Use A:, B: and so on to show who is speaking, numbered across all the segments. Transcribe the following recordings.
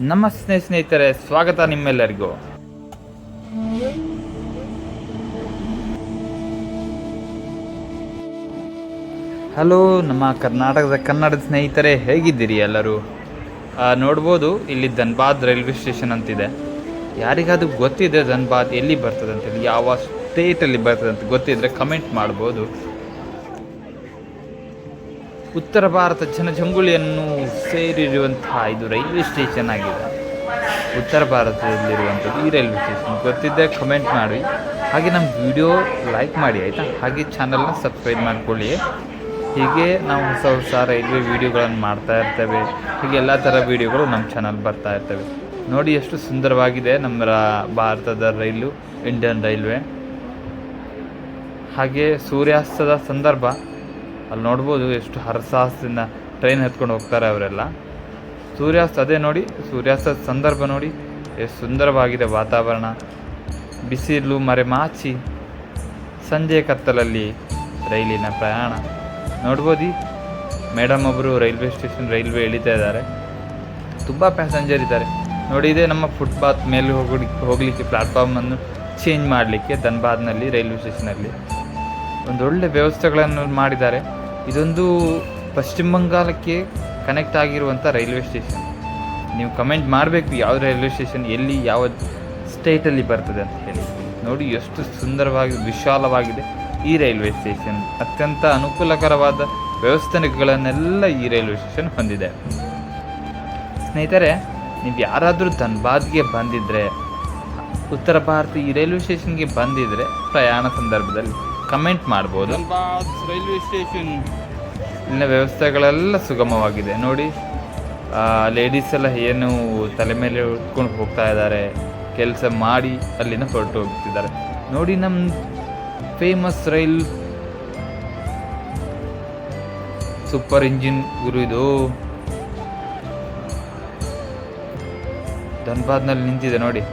A: ನಮಸ್ತೆ ಸ್ನೇಹಿತರೆ, ಸ್ವಾಗತ ನಿಮ್ಮೆಲ್ಲರಿಗೂ. ಹಲೋ ನಮ್ಮ ಕನ್ನಡದ ಸ್ನೇಹಿತರೆ, ಹೇಗಿದ್ದೀರಿ ಎಲ್ಲರೂ? ನೋಡ್ಬೋದು, ಇಲ್ಲಿ ಧನ್ಬಾದ್ ರೈಲ್ವೆ ಸ್ಟೇಷನ್ ಅಂತಿದೆ. ಯಾರಿಗಾದ್ರೂ ಗೊತ್ತಿದೆ ಧನ್ಬಾದ್ ಎಲ್ಲಿ ಬರ್ತದೆ ಅಂತೇಳಿ, ಯಾವ ಸ್ಟೇಟಲ್ಲಿ ಬರ್ತದೆ ಅಂತ ಗೊತ್ತಿದ್ರೆ ಕಮೆಂಟ್ ಮಾಡ್ಬೋದು. ಉತ್ತರ ಭಾರತ ಜನಜಂಗುಳಿಯನ್ನು ಸೇರಿರುವಂತಹ ಇದು ರೈಲ್ವೆ ಸ್ಟೇಷನ್ ಆಗಿದೆ. ಉತ್ತರ ಭಾರತದಲ್ಲಿರುವಂಥದ್ದು ಈ ರೈಲ್ವೆ ಸ್ಟೇಷನ್. ಗೊತ್ತಿದ್ದರೆ ಕಮೆಂಟ್ ಮಾಡಿ, ಹಾಗೆ ನಮ್ಮ ವಿಡಿಯೋ ಲೈಕ್ ಮಾಡಿ ಆಯಿತಾ. ಹಾಗೆ ಚಾನಲ್ನ ಸಬ್ಸ್ಕ್ರೈಬ್ ಮಾಡಿಕೊಳ್ಳಿ. ಹೀಗೆ ನಾವು ಹೊಸ ರೈಲ್ವೆ ವೀಡಿಯೋಗಳನ್ನು ಮಾಡ್ತಾ ಇರ್ತೇವೆ. ಹೀಗೆ ಎಲ್ಲ ಥರ ವೀಡಿಯೋಗಳು ನಮ್ಮ ಚಾನಲ್ ಬರ್ತಾ ಇರ್ತವೆ. ನೋಡಿ ಎಷ್ಟು ಸುಂದರವಾಗಿದೆ ನಮ್ಮ ಭಾರತದ ರೈಲು, ಇಂಡಿಯನ್ ರೈಲ್ವೆ. ಹಾಗೆ ಸೂರ್ಯಾಸ್ತದ ಸಂದರ್ಭ ಅಲ್ಲಿ ನೋಡ್ಬೋದು, ಎಷ್ಟು ಹರಸಾಹಸದಿಂದ ಟ್ರೈನ್ ಹತ್ಕೊಂಡು ಹೋಗ್ತಾರೆ ಅವರೆಲ್ಲ. ಅದೇ ನೋಡಿ, ಸೂರ್ಯಾಸ್ತದ ಸಂದರ್ಭ ನೋಡಿ ಎಷ್ಟು ಸುಂದರವಾಗಿದೆ ವಾತಾವರಣ. ಬಿಸಿಲು ಮರೆಮಾಚಿ ಸಂಜೆ ಕತ್ತಲಲ್ಲಿ ರೈಲಿನ ಪ್ರಯಾಣ ನೋಡ್ಬೋದು. ಮೇಡಮ್ ಒಬ್ಬರು ರೈಲ್ವೆ ಇಳಿತಾ ಇದ್ದಾರೆ. ತುಂಬ ಪ್ಯಾಸೆಂಜರ್ ಇದ್ದಾರೆ ನೋಡಿ. ಇದೇ ನಮ್ಮ ಫುಟ್ಪಾತ್ ಮೇಲೆ ಹೋಗಲಿಕ್ಕೆ ಪ್ಲ್ಯಾಟ್ಫಾರ್ಮನ್ನು ಚೇಂಜ್ ಮಾಡಲಿಕ್ಕೆ ಧನ್ಬಾದ್ನಲ್ಲಿ ರೈಲ್ವೆ ಸ್ಟೇಷನಲ್ಲಿ ಒಂದೊಳ್ಳೆ ವ್ಯವಸ್ಥೆಗಳನ್ನು ಮಾಡಿದ್ದಾರೆ. ಇದೊಂದು ಪಶ್ಚಿಮ ಬಂಗಾಳಕ್ಕೆ ಕನೆಕ್ಟ್ ಆಗಿರುವಂಥ ರೈಲ್ವೆ ಸ್ಟೇಷನ್. ನೀವು ಕಮೆಂಟ್ ಮಾಡಬೇಕು ಯಾವ ರೈಲ್ವೆ ಸ್ಟೇಷನ್ ಎಲ್ಲಿ, ಯಾವ ಸ್ಟೇಟಲ್ಲಿ ಬರ್ತದೆ ಅಂತ ಹೇಳಿ. ನೋಡಿ ಎಷ್ಟು ಸುಂದರವಾಗಿ ವಿಶಾಲವಾಗಿದೆ ಈ ರೈಲ್ವೆ ಸ್ಟೇಷನ್. ಅತ್ಯಂತ ಅನುಕೂಲಕರವಾದ ವ್ಯವಸ್ಥೆಗಳನ್ನೆಲ್ಲ ಈ ರೈಲ್ವೆ ಸ್ಟೇಷನ್ ಹೊಂದಿದೆ. ಸ್ನೇಹಿತರೆ, ನೀವು ಯಾರಾದರೂ ಧನ್ಬಾದ್ಗೆ ಬಂದಿದ್ದರೆ, ಉತ್ತರ ಭಾರತ ಈ ರೈಲ್ವೆ ಸ್ಟೇಷನ್ಗೆ ಬಂದಿದ್ದರೆ ಪ್ರಯಾಣ ಸಂದರ್ಭದಲ್ಲಿ ಕಮೆಂಟ್ ಮಾಡ್ಬೋದು. ಧನ್ಬಾದ್ ರೈಲ್ವೆ ಸ್ಟೇಷನ್ ಇಲ್ಲಿನ ವ್ಯವಸ್ಥೆಗಳೆಲ್ಲ ಸುಗಮವಾಗಿದೆ ನೋಡಿ. ಲೇಡೀಸ್ ಎಲ್ಲ ಏನು ತಲೆ ಮೇಲೆ ಉಟ್ಕೊಂಡು ಹೋಗ್ತಾ ಇದ್ದಾರೆ, ಕೆಲಸ ಮಾಡಿ ಅಲ್ಲಿನ ಹೊರಟು ಹೋಗ್ತಿದ್ದಾರೆ ನೋಡಿ. ನಮ್ಮ ಫೇಮಸ್ ರೈಲ್ ಸೂಪರ್ ಇಂಜಿನ್ ಗುರು ಇದು. ಧನ್ಬಾದ್ನಲ್ಲಿ ನಿಂತಿದೆ ನೋಡಿ.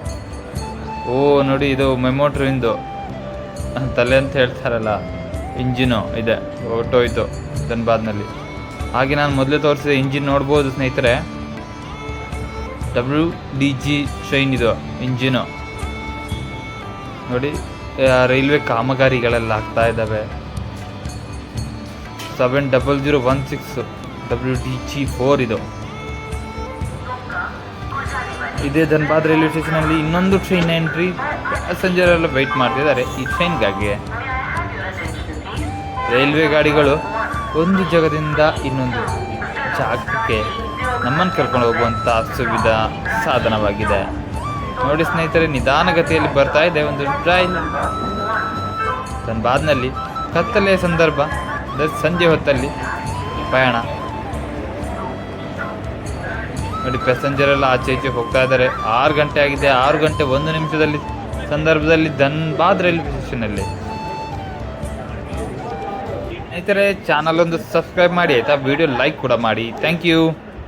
A: ನೋಡಿ, ಇದು ಮೆಮೋ ಟ್ರೈನ್ದು ತಲೆ ಅಂತ ಹೇಳ್ತಾರಲ್ಲ, ಇಂಜಿನು ಇದೆ, ಹೊರಟೋಯ್ತು ಧನ್ಬಾದ್ನಲ್ಲಿ. ಹಾಗೆ ನಾನು ಮೊದಲೇ ತೋರಿಸಿದೆ ಇಂಜಿನ್ ನೋಡ್ಬೋದು ಸ್ನೇಹಿತರೆ. WDG ಟ್ರೈನ್ ಇದು ಇಂಜಿನು ನೋಡಿ. ರೈಲ್ವೆ ಕಾಮಗಾರಿಗಳೆಲ್ಲ ಆಗ್ತಾ ಇದ್ದಾವೆ. 70016 WDG4 ಇದು. ಇದೇ ಧನ್ಬಾದ್ ರೈಲ್ವೆ ಸ್ಟೇಷನಲ್ಲಿ ಇನ್ನೊಂದು ಟ್ರೈನ್ ಎಂಟ್ರಿ. ಪ್ಯಾಸೆಂಜರ್ ಎಲ್ಲ ವೆಯ್ಟ್ ಮಾಡ್ತಿದ್ದಾರೆ ಈ ಟ್ರೈನ್ಗಾಗಿ. ರೈಲ್ವೆ ಗಾಡಿಗಳು ಒಂದು ಜಾಗದಿಂದ ಇನ್ನೊಂದು ಜಾಗಕ್ಕೆ ನಮ್ಮನ್ನು ಕರ್ಕೊಂಡು ಹೋಗುವಂಥ ಸುವಿಧಾ ಸಾಧನವಾಗಿದೆ ನೋಡಿ ಸ್ನೇಹಿತರೆ. ನಿಧಾನಗತಿಯಲ್ಲಿ ಬರ್ತಾ ಇದೆ ಒಂದು ಟ್ರೈನ್ ಧನ್ಬಾದ್ನಲ್ಲಿ. ಕತ್ತಲೆಯ ಸಂದರ್ಭ, ಸಂಜೆ ಹೊತ್ತಲ್ಲಿ ಪ್ರಯಾಣ ನೋಡಿ. ಪ್ಯಾಸೆಂಜರ್ ಎಲ್ಲ ಆಚೆ ಈಚೆ ಹೋಗ್ತಾ ಇದ್ದಾರೆ. 6 ಗಂಟೆ ಆಗಿದೆ. 6 ಗಂಟೆ 1 ನಿಮಿಷದಲ್ಲಿ ಸಂದರ್ಭದಲ್ಲಿ ಧನ್ಬಾದ್ ರೈಲ್ವೆ ಸ್ಟೇಷನಲ್ಲಿ. ಸ್ನೇಹಿತರೆ, ಚಾನಲ್ ಒಂದು ಸಬ್ಸ್ಕ್ರೈಬ್ ಮಾಡಿ ಆಯಿತಾ. ವಿಡಿಯೋ ಲೈಕ್ ಕೂಡ ಮಾಡಿ. Thank you.